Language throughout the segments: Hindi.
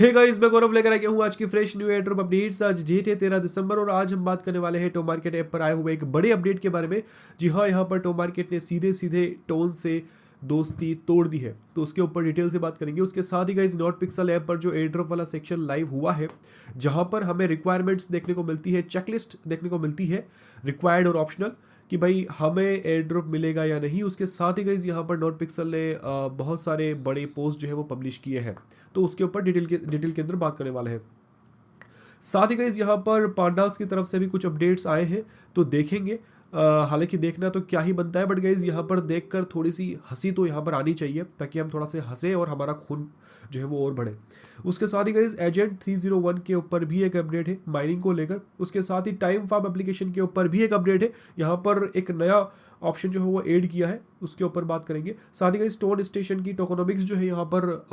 हे गाइस, मैं गौरव लेकर आ गया हूँ आज की fresh new air drop updates. आज डेट है 13 दिसंबर और आज हम बात करने वाले हैं टो मार्केट ऐप पर आए हुए एक बड़े अपडेट के बारे में। जी हाँ, यहाँ पर टो मार्केट ने सीधे सीधे टोन से दोस्ती तोड़ दी है, तो उसके ऊपर डिटेल से बात करेंगे। उसके साथ ही गाइस, नोट पिक्सल ऐप पर जो एयर ड्रॉप वाला सेक्शन लाइव हुआ है, जहाँ पर हमें रिक्वायरमेंट्स देखने को मिलती है, चेकलिस्ट देखने को मिलती है, रिक्वायर्ड और ऑप्शनल, कि भाई हमें एयर ड्रॉप मिलेगा या नहीं। उसके साथ ही गाइस, यहाँ पर नोट पिक्सल ने बहुत सारे बड़े पोस्ट जो है वो पब्लिश किए हैं, तो उसके ऊपर डिटेल के अंदर बात करने वाले हैं। साथ ही गाइस, यहाँ पर पांडास की तरफ से भी कुछ अपडेट्स आए हैं, तो देखेंगे। हालांकि देखना तो क्या ही बनता है, बट गाइस यहाँ पर देखकर थोड़ी सी हंसी तो यहाँ पर आनी चाहिए, ताकि हम थोड़ा से हंसे और हमारा खून जो है वो और बढ़े। उसके साथ ही गाइस, एजेंट 301 के ऊपर भी एक अपडेट है माइनिंग को लेकर। उसके साथ ही टाइम फार्म एप्लीकेशन के ऊपर भी एक अपडेट है, यहाँ पर एक नया ऑप्शन जो है वो ऐड किया है, उसके ऊपर बात करेंगे। साथ ही गाइस, स्टोन स्टेशन की टोकोनॉमिक्स जो है यहाँ पर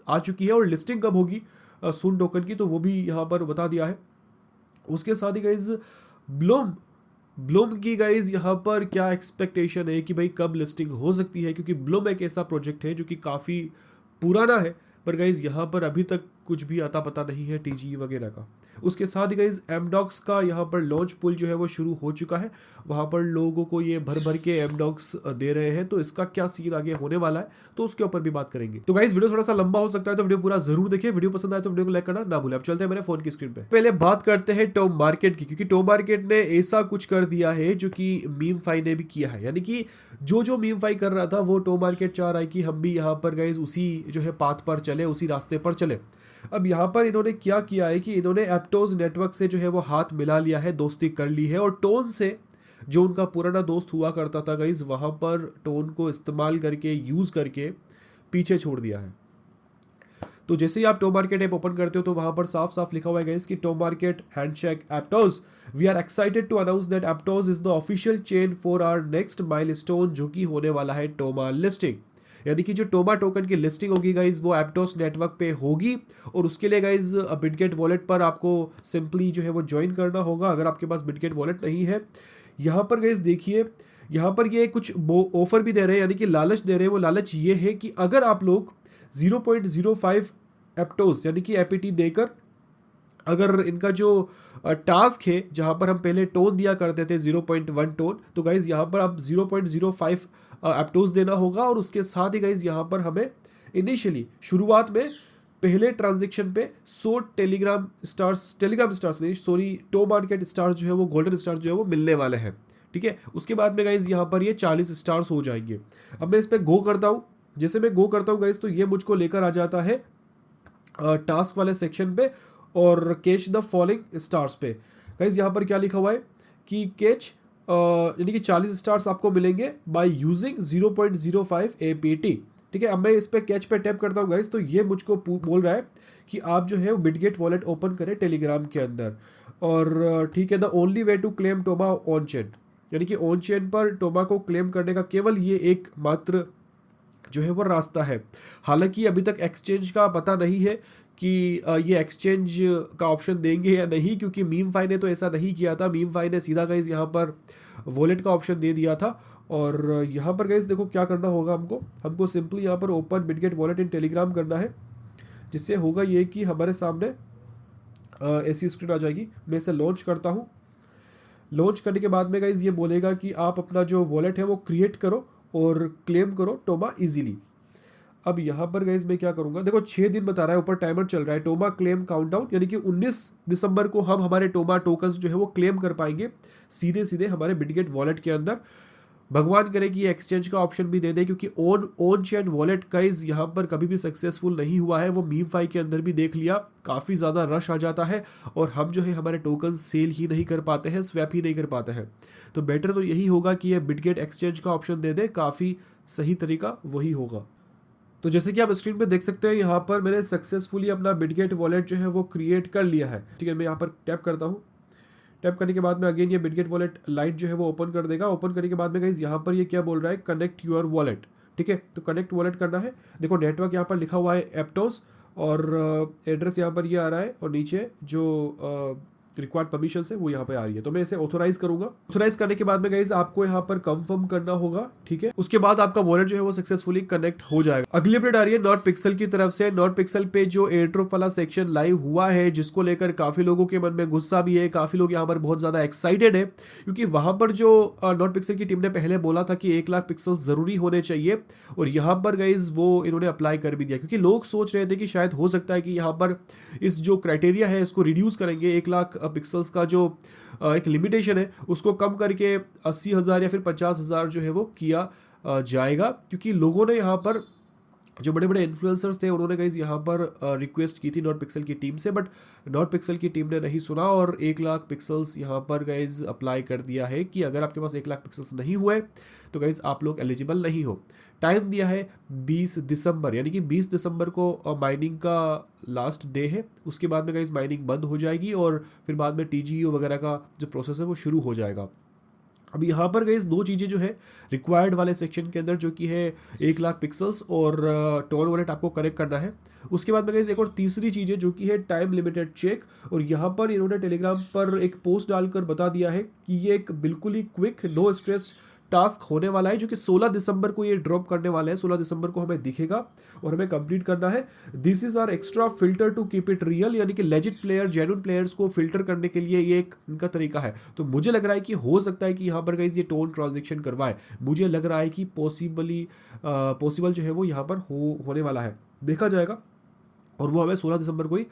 आ चुकी है, और लिस्टिंग कब होगी सून टोकन की, तो वो भी यहाँ पर बता दिया है। उसके साथ ही गाइज, ब्लूम ब्लूम की गाइज यहाँ पर क्या एक्सपेक्टेशन है कि भाई कब लिस्टिंग हो सकती है, क्योंकि ब्लूम एक ऐसा प्रोजेक्ट है जो कि काफ़ी पुराना है, पर गाइज यहाँ पर अभी तक कुछ भी आता पता नहीं है टीजी वगैरह का। उसके साथ ही गाइज, एमडॉक्स का यहाँ पर लॉन्च पुल जो है वो शुरू हो चुका है, वहाँ पर लोगों को ये भर भर के एमडॉक्स दे रहे हैं, तो इसका क्या सीन आगे होने वाला है, तो उसके ऊपर भी बात करेंगे। तो गाइज, वीडियो थोड़ा सा लंबा हो सकता है, तो वीडियो पूरा जरूर देखिए। वीडियो पसंद आए तो वीडियो को लाइक करना ना भूलें। अब चलते हैं मेरे फोन की स्क्रीन पे। पहले बात करते हैं टॉम मार्केट की, क्योंकि टॉम मार्केट ने ऐसा कुछ कर दिया है जो कि मीम फाई ने भी किया है, यानी कि जो मीम फाई कर रहा था वो टॉम मार्केट चाह रहा है कि हम भी यहाँ पर गाइज उसी जो है पाथ पर चले, उसी रास्ते पर चले। अब यहाँ पर इन्होंने क्या किया है कि इन्होंने एप्टोज नेटवर्क से जो है वो हाथ मिला लिया है, दोस्ती कर ली है, और टोन से जो उनका पुराना दोस्त हुआ करता था गाइज, वहाँ पर टोन को इस्तेमाल करके, यूज़ करके पीछे छोड़ दिया है। तो जैसे ही आप टो मार्केट ऐप ओपन करते हो, तो वहाँ पर साफ साफ लिखा हुआ है गाइज कि Tomarket handshake Aptos, we are excited to announce that Aptos is the official chain for our next milestone, जो कि होने वाला है टोमा लिस्टिंग। यानी कि जो टोमा टोकन की लिस्टिंग होगी गाइज, वो एप्टोस नेटवर्क पे होगी, और उसके लिए गाइज बिटगेट वॉलेट पर आपको सिंपली जो है वो ज्वाइन करना होगा, अगर आपके पास बिटगेट वॉलेट नहीं है। यहाँ पर गाइज देखिए, यहाँ पर ये कुछ ऑफर भी दे रहे हैं, यानी कि लालच दे रहे हैं। वो लालच ये है कि अगर आप लोग 0.05 एप्टोस यानी कि एपीटी देकर, अगर इनका जो टास्क है जहाँ पर हम पहले टोन दिया करते थे 0.1 टोन, तो गाइज यहाँ पर आप 0.05 एप्टोस देना होगा। और उसके साथ ही गाइज यहाँ पर हमें इनिशियली शुरुआत में पहले ट्रांजेक्शन पे 100 टेलीग्राम स्टार्स नहीं, सॉरी, टो मार्केट स्टार्स जो है वो, गोल्डन स्टार्स जो है वो मिलने वाले हैं। ठीक है, उसके बाद में गाइज यहाँ पर ये 40 स्टार्स हो जाएंगे। अब मैं इस पर गो करता हूँ। जैसे मैं गो करता हूँ गाइज, तो ये मुझको लेकर आ जाता है टास्क वाले सेक्शन पे, और कैच द फॉलोइंग स्टार्स पे। गाइज यहाँ पर क्या लिखा हुआ है कि कैच यानी कि 40 स्टार्स आपको मिलेंगे बाय यूजिंग 0.05 एपीटी। ठीक है, अब मैं इस पर कैच पे टैप करता हूँ गाइज, तो ये मुझको बोल रहा है कि आप जो है बिटगेट वॉलेट ओपन करें टेलीग्राम के अंदर। और ठीक है, the only way to claim Toma on chain, यानी कि ऑन चेन पर टोमा को क्लेम करने का केवल ये एक मात्र जो है वो रास्ता है। हालांकि अभी तक एक्सचेंज का पता नहीं है कि ये एक्सचेंज का ऑप्शन देंगे या नहीं, क्योंकि मीम फाई ने तो ऐसा नहीं किया था। मीम फाई ने सीधा गाइज यहाँ पर वॉलेट का ऑप्शन दे दिया था। और यहाँ पर गाइज देखो क्या करना होगा, हमको सिंपली यहाँ पर open Bitget wallet in Telegram करना है, जिससे होगा ये कि हमारे सामने ऐसी स्क्रीन आ जाएगी। मैं इसे लॉन्च करता हूँ। लॉन्च करने के बाद में गाइज ये बोलेगा कि आप अपना जो वॉलेट है वो क्रिएट करो और क्लेम करो टोमा इजीली। अब यहाँ पर गाइज मैं क्या करूँगा, देखो 6 दिन बता रहा है, ऊपर टाइमर चल रहा है। टोमा क्लेम काउंटडाउन, यानी कि 19 दिसंबर को हम हमारे टोमा टोकन्स जो है वो क्लेम कर पाएंगे सीधे सीधे हमारे बिटगेट वॉलेट के अंदर। भगवान करे कि ये एक्सचेंज का ऑप्शन भी दे दे, क्योंकि ऑन चेन वॉलेट गाइज यहाँ पर कभी भी सक्सेसफुल नहीं हुआ है। वो मीम फाई के अंदर भी देख लिया, काफ़ी ज़्यादा रश आ जाता है, और हम जो है हमारे टोकन सेल ही नहीं कर पाते हैं, स्वैप ही नहीं कर पाते हैं। तो बेटर तो यही होगा कि ये बिटगेट एक्सचेंज का ऑप्शन दे दे, काफ़ी सही तरीका वही होगा। तो जैसे कि आप स्क्रीन पे देख सकते हैं, यहाँ पर मैंने सक्सेसफुली अपना बिटगेट वॉलेट जो है वो क्रिएट कर लिया है। ठीक है, मैं यहाँ पर टैप करता हूँ। टैप करने के बाद में अगेन ये बिटगेट वॉलेट लाइट जो है वो ओपन कर देगा। ओपन करने के बाद में गाइस यहाँ पर ये क्या बोल रहा है, कनेक्ट यूर वॉलेट। ठीक है, तो कनेक्ट वॉलेट करना है। देखो नेटवर्क यहाँ पर लिखा हुआ है एप्टोस, और एड्रेस यहाँ पर ये आ रहा है, और नीचे जो रिक्वायर्ड परमिशन है वो यहाँ पे आ रही है। तो मैं इसे ऑथोराइज करूंगा। ऑथोराइज करने के बाद में गाइज आपको यहाँ पर कंफर्म करना होगा, ठीक है। उसके बाद आपका वॉलेट जो है वो सक्सेसफुली कनेक्ट हो जाएगा। अगली अपडेट आ रही है नॉट पिक्सल की तरफ से। नॉट पिक्सल पे जो एयर ड्रॉप वाला सेक्शन लाइव हुआ है, जिसको लेकर काफी लोगों के मन में गुस्सा भी है, काफी लोग यहाँ पर बहुत ज्यादा एक्साइटेड है, क्योंकि वहां पर जो नॉट पिक्सल की टीम ने पहले बोला था कि 1 लाख पिक्सल जरूरी होने चाहिए, और यहाँ पर गाइज वो इन्होंने अप्लाई कर भी दिया, क्योंकि लोग सोच रहे थे कि शायद हो सकता है कि यहाँ पर इस जो क्राइटेरिया है इसको रिड्यूस करेंगे, 1 लाख पिक्सल्स का जो एक लिमिटेशन है उसको कम करके 80,000 या फिर 50,000 जो है वो किया जाएगा, क्योंकि लोगों ने यहाँ पर जो बड़े बड़े इन्फ्लुएंसर्स थे उन्होंने गाइज यहाँ पर रिक्वेस्ट की थी नॉट पिक्सल की टीम से, बट नॉट पिक्सल की टीम ने नहीं सुना और 1 लाख पिक्सल्स यहाँ पर गाइज अप्लाई कर दिया है कि अगर आपके पास 1 लाख पिक्सल्स नहीं हुए तो गाइज आप लोग एलिजिबल नहीं हो। टाइम दिया है 20 दिसंबर, यानी कि 20 दिसंबर को माइनिंग का लास्ट डे है। उसके बाद में गाइज माइनिंग बंद हो जाएगी और फिर बाद में TGO वगैरह का जो प्रोसेस है वो शुरू हो जाएगा। अब यहाँ पर गाइस 2 चीज़ें जो है रिक्वायर्ड वाले सेक्शन के अंदर, जो कि है 1 लाख पिक्सल्स और टोन वॉलेट आपको करेक्ट करना है। उसके बाद में गाइस एक और तीसरी चीज़ है जो कि है टाइम लिमिटेड चेक, और यहाँ पर इन्होंने टेलीग्राम पर एक पोस्ट डालकर बता दिया है कि ये एक बिल्कुल ही क्विक नो स्ट्रेस टास्क होने वाला है, जो कि 16 दिसंबर को ये ड्रॉप करने वाला है। 16 दिसंबर को हमें दिखेगा और हमें कंप्लीट करना है। This is our extra filter to keep it real, यानी कि लेजिट प्लेयर, जेन्युइन प्लेयर्स को फिल्टर करने के लिए ये एक इनका तरीका है। तो मुझे लग रहा है कि हो सकता है कि यहाँ पर गाइस ये टोन ट्रांजेक्शन करवाए। मुझे लग रहा है कि पॉसिबल जो है वो यहाँ पर होने वाला है, देखा जाएगा, और वो हमें 16 दिसंबर को ही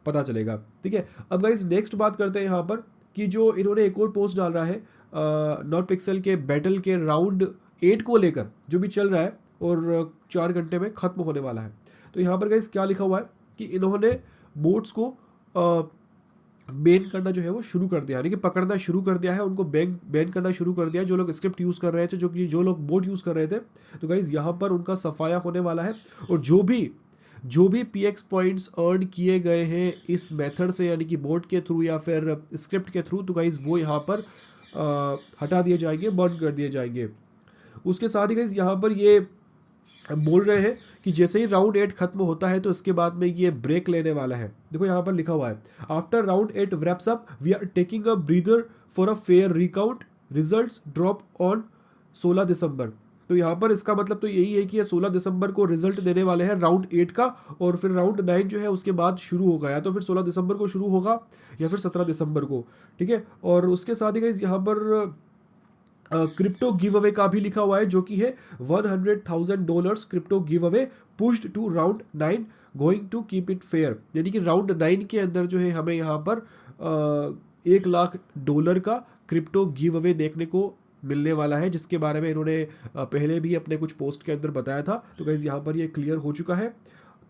पता चलेगा, ठीक है। अब गाइस नेक्स्ट बात करते हैं यहाँ पर कि जो इन्होंने एक और पोस्ट डाल रहा है नॉट पिक्सल के बैटल के राउंड 8 को लेकर जो भी चल रहा है और 4 घंटे में ख़त्म होने वाला है। तो यहाँ पर गाइस क्या लिखा हुआ है कि इन्होंने बोट्स को बैन करना जो है वो शुरू कर दिया, यानी कि पकड़ना शुरू कर दिया है, उनको बैन करना शुरू कर दिया। जो लोग स्क्रिप्ट यूज़ कर रहे थे, जो लोग बोट यूज़ कर रहे थे, तो गाइस यहाँ पर उनका सफाया होने वाला है। और जो भी PX पॉइंट्स अर्न किए गए हैं इस मेथड से, यानी कि बोट के थ्रू या फिर स्क्रिप्ट के थ्रू, तो गाइस वो यहाँ पर हटा दिए जाएंगे, बर्न कर दिए जाएंगे। उसके साथ ही गाइस यहाँ पर ये बोल रहे हैं कि जैसे ही राउंड 8 खत्म होता है तो इसके बाद में ये ब्रेक लेने वाला है। देखो यहाँ पर लिखा हुआ है after round 8 wraps up we are taking a breather for a fair recount, results drop on 16 December. तो यहाँ पर इसका मतलब तो यही है कि 16 दिसंबर को रिजल्ट देने वाले हैं राउंड 8 का, और फिर राउंड 9 जो है उसके बाद शुरू होगा, या तो फिर 16 दिसंबर को शुरू होगा या फिर 17 दिसंबर को, ठीक है। और उसके साथ ही गाइस यहाँ पर क्रिप्टो गिव अवे का भी लिखा हुआ है, जो कि है $100,000 crypto give away pushed to round 9 going to keep it fair, यानी कि राउंड 9 के अंदर जो है हमें यहाँ पर $1 लाख का क्रिप्टो गिव अवे देखने को मिलने वाला है, जिसके बारे में इन्होंने पहले भी अपने कुछ पोस्ट के अंदर बताया था। तो गाइस यहाँ पर ये क्लियर हो चुका है,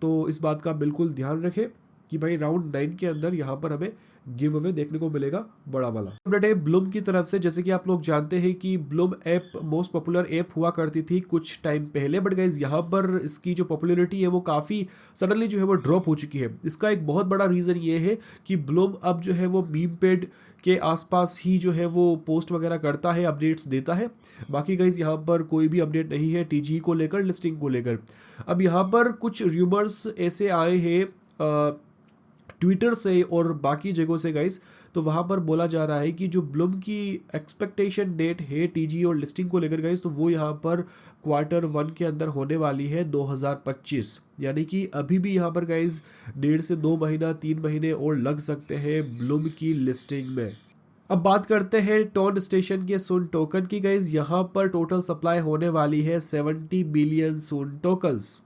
तो इस बात का बिल्कुल ध्यान रखें कि भाई राउंड 9 के अंदर यहाँ पर हमें गिव अवे देखने को मिलेगा बड़ा वाला। अपडेट है ब्लूम की तरफ से। जैसे कि आप लोग जानते हैं कि Bloom app most popular app हुआ करती थी कुछ टाइम पहले, बट गाइज यहाँ पर इसकी जो पॉपुलैरिटी है वो काफ़ी सडनली जो है वो ड्रॉप हो चुकी है। इसका एक बहुत बड़ा रीज़न ये है कि ब्लूम अब जो है वो मीम पेड के आसपास ही जो है वो पोस्ट वगैरह करता है, अपडेट्स देता है। बाकी गाइज यहाँ पर कोई भी अपडेट नहीं है TG को लेकर, लिस्टिंग को लेकर। अब यहाँ पर कुछ र्यूमर्स ऐसे आए हैं ट्विटर से और बाकी जगहों से गाइस, तो वहाँ पर बोला जा रहा है कि जो ब्लूम की एक्सपेक्टेशन डेट है TG और लिस्टिंग को लेकर गाइस, तो वो यहाँ पर Q1 के अंदर होने वाली है 2025, यानी कि अभी भी यहाँ पर गाइस 1.5 से 2 महीना 3 महीने और लग सकते हैं ब्लूम की लिस्टिंग में। अब बात करते हैं टोन स्टेशन के सुन टोकन की गाइस। यहाँ पर टोटल सप्लाई होने वाली है 70 बिलियन सुन टोकन्स,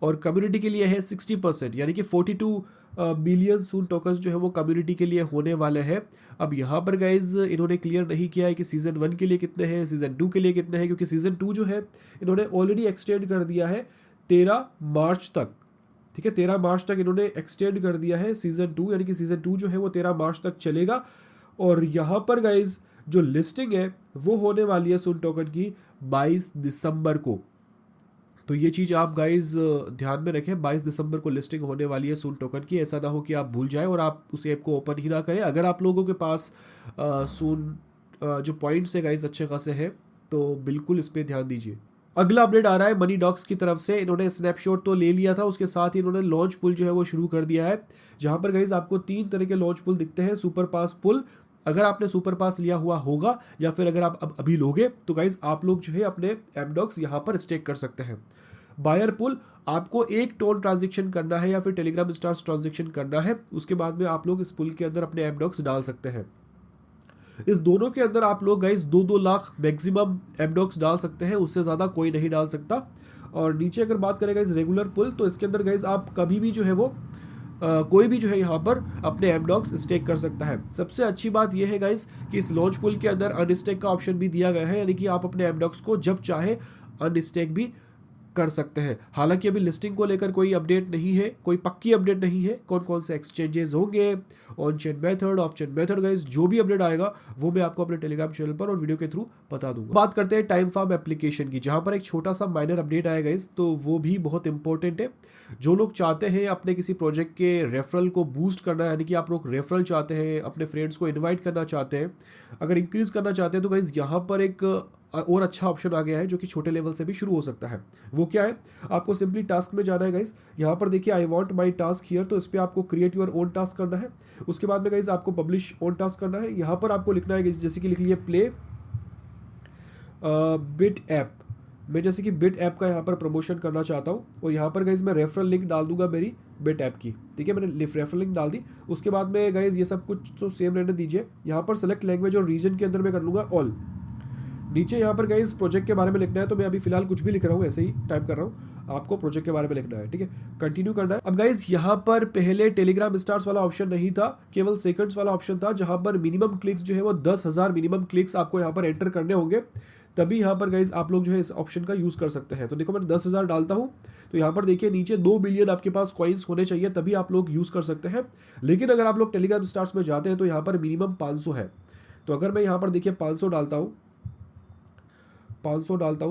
और कम्युनिटी के लिए है 60%, यानी कि 42 बिलियन सून टोकन्स जो है वो कम्युनिटी के लिए होने वाले हैं। अब यहाँ पर गाइज इन्होंने क्लियर नहीं किया है कि सीज़न 1 के लिए कितने हैं, सीज़न 2 के लिए कितने हैं, क्योंकि सीज़न 2 जो है इन्होंने ऑलरेडी एक्सटेंड कर दिया है 13 मार्च तक, ठीक है। 13 मार्च तक इन्होंने एक्सटेंड कर दिया है सीज़न 2, यानी कि सीज़न 2 जो है वो 13 मार्च तक चलेगा। और यहाँ पर गाइज जो लिस्टिंग है वो होने वाली है सून टोकन की 22 दिसंबर को। तो ये चीज़ आप गाइज ध्यान में रखें, 22 दिसंबर को लिस्टिंग होने वाली है सून टोकन की। ऐसा ना हो कि आप भूल जाएं और आप उस ऐप को ओपन ही ना करें। अगर आप लोगों के पास सून जो पॉइंट्स है गाइज अच्छे खासे हैं, तो बिल्कुल इस पर ध्यान दीजिए। अगला अपडेट आ रहा है मनी डॉक्स की तरफ से। इन्होंने स्नैपशॉट तो ले लिया था, उसके साथ ही इन्होंने लॉन्च पुल जो है वो शुरू कर दिया है, जहां पर गाइज आपको 3 तरह के लॉन्च पुल दिखते हैं। सुपर पास पुल, अगर आपने सुपर पास लिया हुआ होगा या फिर अगर आप अब अभी लोगे तो गाइज आप लोग जो है अपने एमडॉक्स यहाँ पर स्टेक कर सकते हैं। बायर पुल, आपको एक टोन ट्रांजेक्शन करना है या फिर टेलीग्राम स्टार्स ट्रांजेक्शन करना है, उसके बाद में आप लोग इस पुल के अंदर अपने एमडॉक्स डाल सकते हैं। इस दोनों के अंदर आप लोग गाइज 2-2 लाख मैक्सिमम एमडॉक्स डाल सकते हैं, उससे ज़्यादा कोई नहीं डाल सकता। और नीचे अगर बात करें गाइज रेगुलर पुल, तो इसके अंदर गाइज आप कभी भी जो है वो कोई भी जो है यहाँ पर अपने एमडॉक्स स्टेक कर सकता है। सबसे अच्छी बात यह है गाइज कि इस लॉन्च पुल के अंदर अनस्टेक का ऑप्शन भी दिया गया है, यानी कि आप अपने एमडॉक्स को जब चाहे अनस्टेक भी कर सकते हैं। हालांकि अभी लिस्टिंग को लेकर कोई अपडेट नहीं है, कोई पक्की अपडेट नहीं है, कौन कौन से एक्सचेंजेस होंगे, on chain method, of chain method, guys जो भी अपडेट आएगा वो मैं आपको अपने टेलीग्राम चैनल पर और वीडियो के थ्रू बता दूंगा। बात करते हैं टाइम फार्म एप्लीकेशन की, जहां पर एक छोटा सा माइनर अपडेट आएगा गाइस, तो वो भी बहुत इंपॉर्टेंट है। जो लोग चाहते हैं अपने किसी प्रोजेक्ट के रेफरल को बूस्ट करना, यानी कि आप लोग रेफरल चाहते हैं, अपने फ्रेंड्स को इन्वाइट करना चाहते हैं, अगर इंक्रीज करना चाहते हैं, तो गाइस यहाँ पर एक और अच्छा ऑप्शन आ गया है जो कि छोटे लेवल से भी शुरू हो सकता है। वो क्या है, आपको सिंपली टास्क में जाना है गाइस। यहाँ पर देखिए I want my task here, तो इस पर आपको क्रिएट योर ओन टास्क करना है। उसके बाद में गाइस आपको पब्लिश ओन टास्क करना है। यहाँ पर आपको लिखना है जैसे कि लिख लिए प्ले बिट ऐप। मैं जैसे कि बिट ऐप का यहाँ पर प्रमोशन करना चाहता हूँ और यहाँ पर गाइज मैं रेफरल लिंक डाल दूंगा मेरी बिट ऐप की, ठीक है, मैंने रेफरल लिंक डाल दी। उसके बाद में गाइज ये सब कुछ तो सेम रहने दीजिए। यहाँ पर सेलेक्ट लैंग्वेज और रीजन के अंदर मैं कर लूँगा ऑल। नीचे यहाँ पर गाइज प्रोजेक्ट के बारे में लिखना है, तो मैं अभी फिलहाल कुछ भी लिख रहा हूँ, ऐसे ही टाइप कर रहा हूँ, आपको प्रोजेक्ट के बारे में लिखना है, ठीक है, कंटिन्यू करना है। अब गाइज यहाँ पर पहले टेलीग्राम स्टार्स वाला ऑप्शन नहीं था, केवल सेकंड्स वाला ऑप्शन था, जहाँ पर मिनिमम क्लिक्स जो है वो 10,000 मिनिमम क्लिक्स आपको यहाँ पर एंटर करने होंगे, तभी यहाँ पर गाइज आप लोग जो है इस ऑप्शन का यूज कर सकते हैं। तो देखो मैं 10,000 डालता हूँ, तो यहाँ पर देखिए नीचे 2 बिलियन आपके पास कॉइन्स होने चाहिए, तभी आप लोग यूज कर सकते हैं। लेकिन अगर आप लोग टेलीग्राम स्टार्स में जाते हैं तो यहाँ पर मिनिमम 500 है। तो अगर मैं यहाँ पर देखिए 500 डालता हूँ,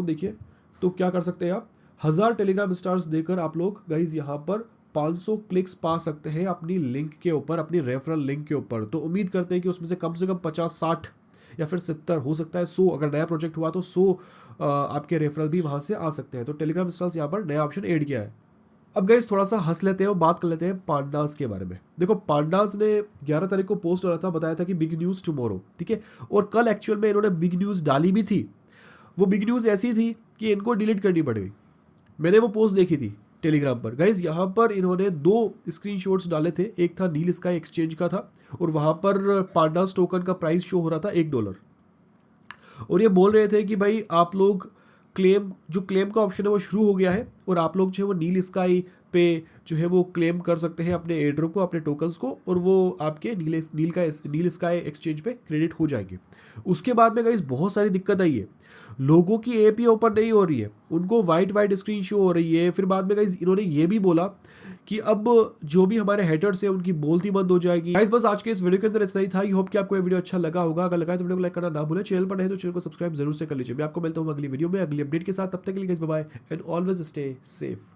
देखिए तो क्या कर सकते हैं आप, 1000 टेलीग्राम स्टार्स देकर आप लोग गाइज यहाँ पर 500 क्लिक्स पा सकते हैं अपनी लिंक के ऊपर, अपनी रेफरल लिंक के ऊपर। तो उम्मीद करते हैं कि उसमें से कम 50-60 या फिर 70 हो सकता है 100, अगर नया प्रोजेक्ट हुआ तो 100 आपके रेफरल भी वहाँ से आ सकते हैं। तो टेलीग्राम स्टार्स यहाँ पर नया ऑप्शन ऐड किया है। अब गाइस थोड़ा सा हंस लेते हैं और बात कर लेते हैं पांडास के बारे में। देखो पांडास ने 11 तारीख को पोस्ट डाला था, बताया था कि बिग न्यूज़ टुमारो, ठीक है, और कल एक्चुअल में इन्होंने बिग न्यूज़ डाली भी थी। वो बिग न्यूज़ ऐसी थी कि इनको डिलीट करनी पड़ गई। मैंने वो पोस्ट देखी थी टेलीग्राम पर। गाइज यहाँ पर इन्होंने 2 स्क्रीनशॉट्स डाले थे, एक था नील स्काई एक्सचेंज का था और वहाँ पर पांडास टोकन का प्राइस शो हो रहा था $1, और ये बोल रहे थे कि भाई आप लोग क्लेम का ऑप्शन है वो शुरू हो गया है और आप लोग जो है वो नील स्काई पे जो है वो क्लेम कर सकते हैं अपने एयरड्रॉप को, अपने टोकन्स को, और वो आपके नील स्काई एक्सचेंज पे क्रेडिट हो जाएंगे। उसके बाद में गाइस बहुत सारी दिक्कत आई है, लोगों की एपी ओपन नहीं हो रही है, उनको वाइट स्क्रीन शो हो रही है। फिर बाद में गाइस इन्होंने ये भी बोला कि अब जो भी हमारे हेटर्स हैं उनकी बोलती बंद हो जाएगी। गाइस बस आज के इस वीडियो के अंदर इतना ही था। आई होप कि आपको ये वीडियो अच्छा लगा होगा। अगर लगा है तो वीडियो को लाइक करना ना भूलें, चैनल पर नहीं तो चैनल को सब्सक्राइब जरूर से कर लीजिए। मैं आपको मिलता हूँ अगली वीडियो में अगली अपडेट के साथ, तब तक के लिए guys bye bye and always stay safe.